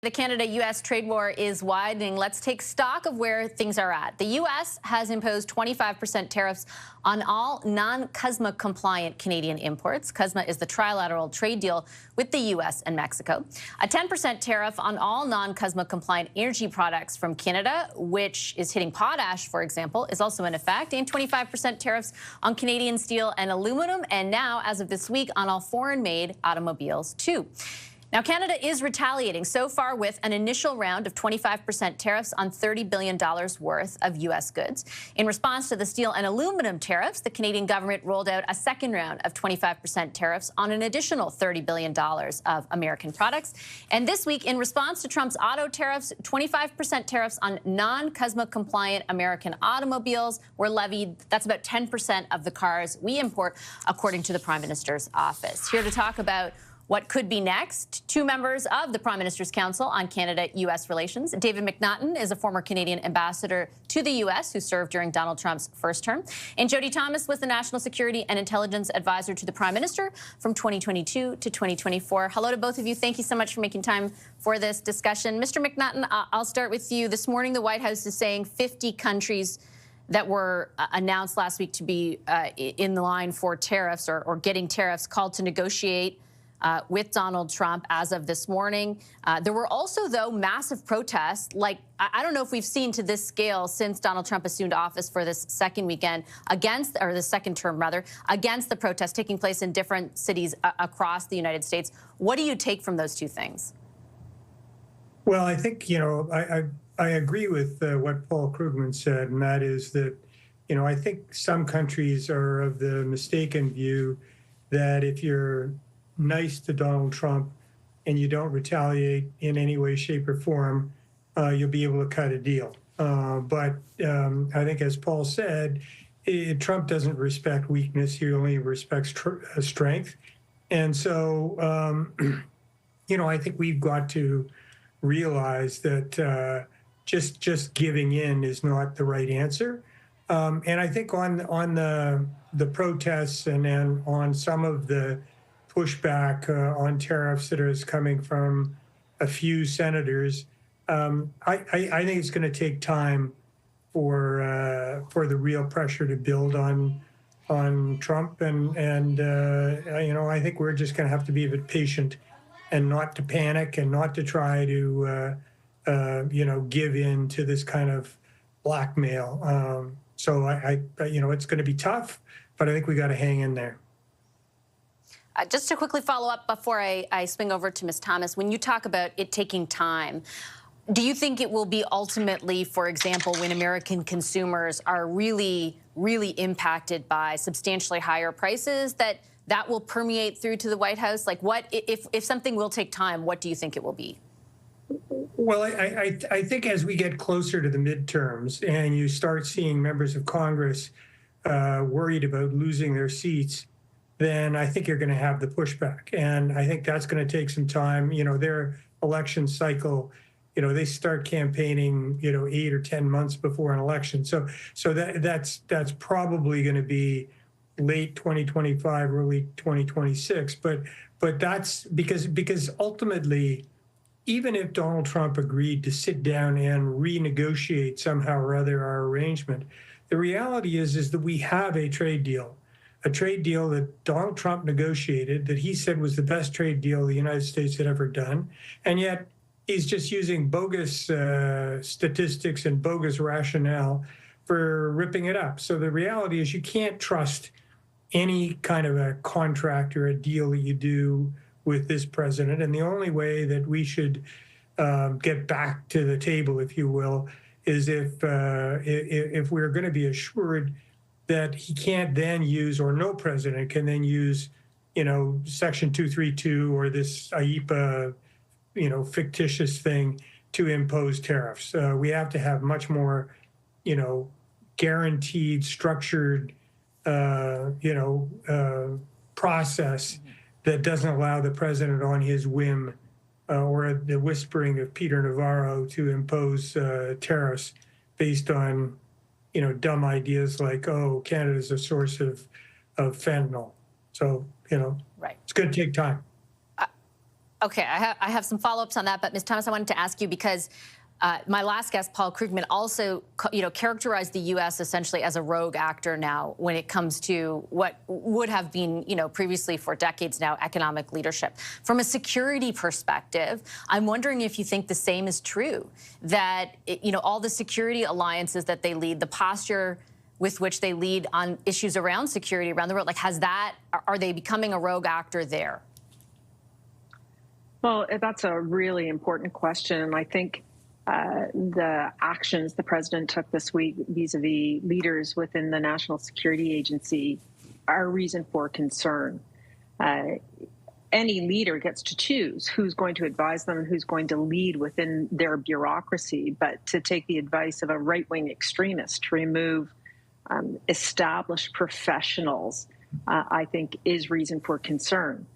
The Canada-U.S. trade war is widening. Let's take stock of where things are at. The U.S. has imposed 25% tariffs on all non-CUSMA compliant Canadian imports. CUSMA is the trilateral trade deal with the U.S. and Mexico. A 10% tariff on all non-CUSMA compliant energy products from Canada, which is hitting potash, for example, is also in effect. And 25% tariffs on Canadian steel and aluminum. And now, as of this week, on all foreign-made automobiles, too. Now, Canada is retaliating so far with an initial round of 25% tariffs on $30 billion worth of U.S. goods. In response to the steel and aluminum tariffs, the Canadian government rolled out a second round of 25% tariffs on an additional $30 billion of American products. And this week, in response to Trump's auto tariffs, 25% tariffs on non-CUSMA compliant American automobiles were levied. That's about 10% of the cars we import, according to the Prime Minister's office. Here to talk about what could be next, two members of the Prime Minister's Council on Canada-U.S. Relations. David MacNaughton is a former Canadian ambassador to the U.S. who served during Donald Trump's first term. And Jody Thomas was the National Security and Intelligence Advisor to the Prime Minister from 2022 to 2024. Hello to both of you. Thank you so much for making time for this discussion. Mr. MacNaughton, I'll start with you. This morning, the White House is saying 50 countries that were announced last week to be in the line for tariffs or getting tariffs called to negotiate with Donald Trump as of this morning. There were also, though, massive protests, like I don't know if we've seen to this scale since Donald Trump assumed office for this second weekend against, or the second term rather, against the protests taking place in different cities across the United States. What do you take from those two things? Well, I think, I agree with what Paul Krugman said, and that is that, I think some countries are of the mistaken view that if you're nice to Donald Trump and you don't retaliate in any way, shape, or form, you'll be able to cut a deal. But I think, as Paul said, Trump doesn't respect weakness. He only respects strength. And so, I think we've got to realize that just giving in is not the right answer. And I think on the protests and then on some of the pushback on tariffs that is coming from a few senators, I think it's going to take time for the real pressure to build on Trump, and I think we're just going to have to be a bit patient and not to panic and not to try to give in to this kind of blackmail. So it's going to be tough, but I think we got to hang in there. Just to quickly follow up before I swing over to Ms. Thomas, when you talk about it taking time, do you think it will be ultimately, for example, when American consumers are really, really impacted by substantially higher prices, that will permeate through to the White House? Like, what if something will take time, what do you think it will be? Well, I think as we get closer to the midterms and you start seeing members of Congress worried about losing their seats, then I think you're going to have the pushback. And I think that's going to take some time. Their election cycle, they start campaigning, 8 or 10 months before an election. So that's probably going to be late 2025, early 2026. But that's because ultimately, even if Donald Trump agreed to sit down and renegotiate somehow or other our arrangement, the reality is that we have a trade deal that Donald Trump negotiated, that he said was the best trade deal the United States had ever done. And yet he's just using bogus statistics and bogus rationale for ripping it up. So the reality is you can't trust any kind of a contract or a deal that you do with this president. And the only way that we should get back to the table, if you will, is if we're going to be assured that he can't then use, or no president can then use, Section 232 or this IEPA, fictitious thing to impose tariffs. We have to have much more, guaranteed, structured, process that doesn't allow the president on his whim or the whispering of Peter Navarro to impose tariffs based on dumb ideas like, oh, Canada's a source of fentanyl. So, right. It's going to take time. Okay, I have some follow-ups on that, but Ms. Thomas, I wanted to ask you because my last guest, Paul Krugman, also characterized the U.S. essentially as a rogue actor now when it comes to what would have been previously for decades now economic leadership. From a security perspective, I'm wondering if you think the same is true, that all the security alliances that they lead, the posture with which they lead on issues around security around the world, are they becoming a rogue actor there? Well, that's a really important question. And I think the actions the president took this week vis-a-vis leaders within the National Security Agency are a reason for concern. Any leader gets to choose who's going to advise them and who's going to lead within their bureaucracy. But to take the advice of a right-wing extremist to remove established professionals, I think is reason for concern.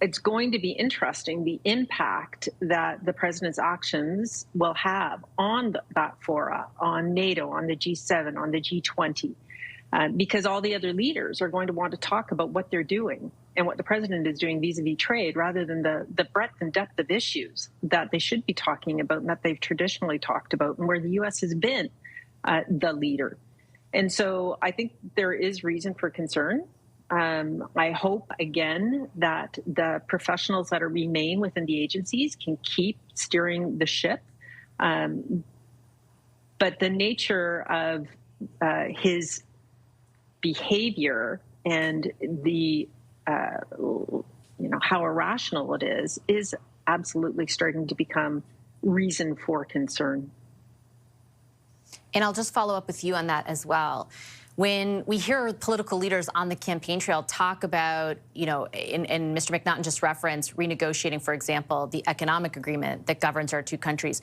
It's going to be interesting, the impact that the president's actions will have on that fora, on NATO, on the G7, on the G20, because all the other leaders are going to want to talk about what they're doing and what the president is doing vis-a-vis trade, rather than the breadth and depth of issues that they should be talking about and that they've traditionally talked about, and where the U.S. has been the leader. And so I think there is reason for concern. I hope, again, that the professionals that remain within the agencies can keep steering the ship. But the nature of his behavior and the, how irrational it is absolutely starting to become reason for concern. And I'll just follow up with you on that as well. When we hear political leaders on the campaign trail talk about, and Mr. MacNaughton just referenced renegotiating, for example, the economic agreement that governs our two countries,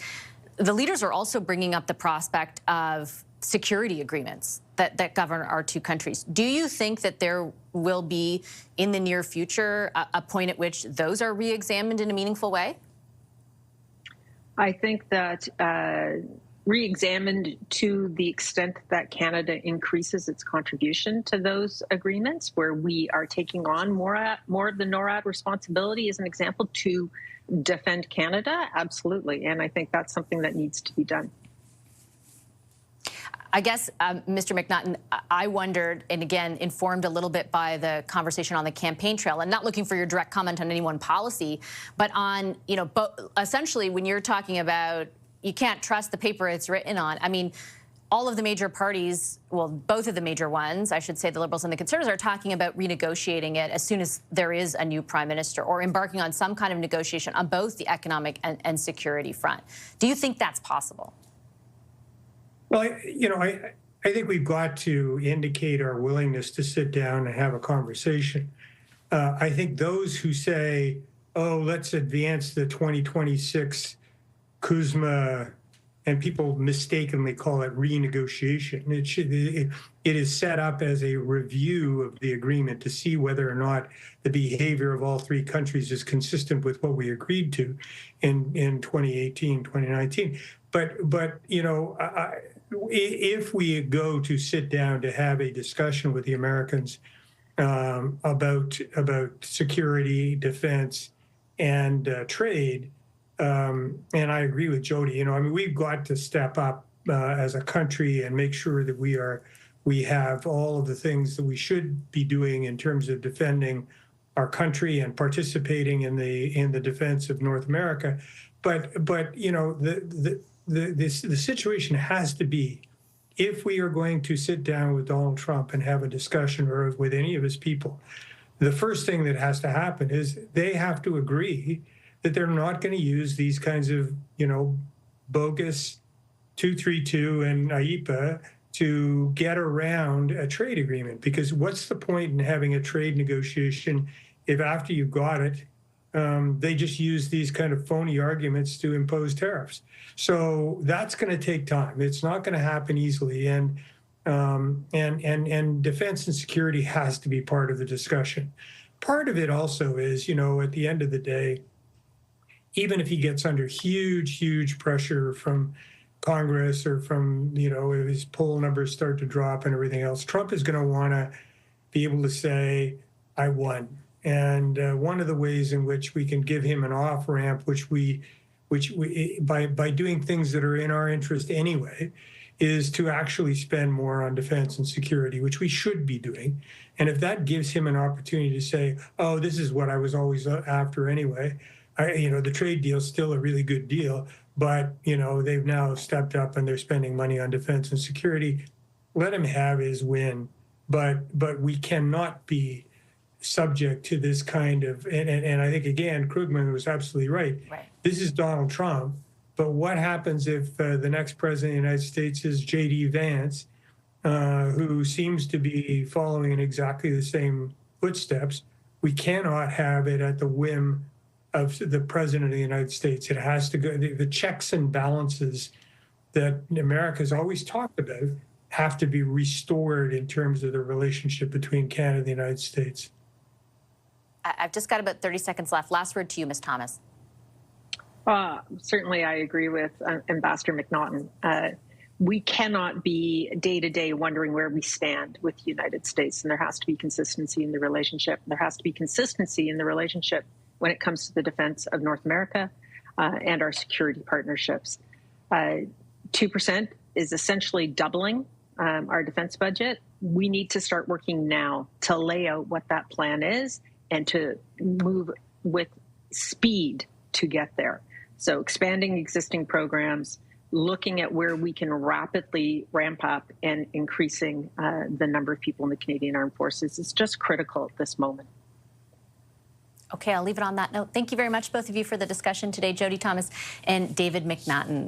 the leaders are also bringing up the prospect of security agreements that govern our two countries. Do you think that there will be, in the near future, a point at which those are re-examined in a meaningful way? I think that re-examined to the extent that Canada increases its contribution to those agreements, where we are taking on more of the NORAD responsibility, as an example, to defend Canada, absolutely. And I think that's something that needs to be done. I guess, Mr. MacNaughton, I wondered, and again, informed a little bit by the conversation on the campaign trail, and not looking for your direct comment on any one policy, but on, essentially when you're talking about you can't trust the paper it's written on. I mean, all of the major parties, well, both of the major ones, I should say, the Liberals and the Conservatives, are talking about renegotiating it as soon as there is a new prime minister, or embarking on some kind of negotiation on both the economic and security front. Do you think that's possible? Well, I think we've got to indicate our willingness to sit down and have a conversation. I think those who say, oh, let's advance the 2026 CUSMA, and people mistakenly call it renegotiation. It is set up as a review of the agreement to see whether or not the behavior of all three countries is consistent with what we agreed to in 2018, 2019. But if we go to sit down to have a discussion with the Americans about security, defense, and trade, and I agree with Jody. We've got to step up as a country and make sure that we have all of the things that we should be doing in terms of defending our country and participating in the defense of North America. But the situation has to be, if we are going to sit down with Donald Trump and have a discussion, or with any of his people, the first thing that has to happen is they have to agree that they're not going to use these kinds of, bogus 232 and IEPA to get around a trade agreement. Because what's the point in having a trade negotiation if after you've got it, they just use these kind of phony arguments to impose tariffs? So that's going to take time. It's not going to happen easily. And defense and security has to be part of the discussion. Part of it also is, at the end of the day, even if he gets under huge pressure from Congress, or from, if his poll numbers start to drop and everything else, Trump is going to want to be able to say, I won. And one of the ways in which we can give him an off ramp, which we by doing things that are in our interest anyway, is to actually spend more on defense and security, which we should be doing. And if that gives him an opportunity to say, oh, this is what I was always after anyway, the trade deal is still a really good deal, but, they've now stepped up and they're spending money on defense and security, let him have his win. But we cannot be subject to this kind of, and I think, again, Krugman was absolutely right. This is Donald Trump. But what happens if the next president of the United States is J.D. Vance, who seems to be following in exactly the same footsteps? We cannot have it at the whim of the president of the United States. It has to go, the checks and balances that America's always talked about have to be restored in terms of the relationship between Canada and the United States. I've just got about 30 seconds left. Last word to you, Ms. Thomas. Certainly, I agree with Ambassador MacNaughton. We cannot be day to day wondering where we stand with the United States, and there has to be consistency in the relationship. There has to be consistency in the relationship when it comes to the defense of North America and our security partnerships. 2% is essentially doubling our defense budget. We need to start working now to lay out what that plan is and to move with speed to get there. So expanding existing programs, looking at where we can rapidly ramp up and increasing the number of people in the Canadian Armed Forces is just critical at this moment. Okay, I'll leave it on that note. Thank you very much, both of you, for the discussion today. Jody Thomas and David MacNaughton.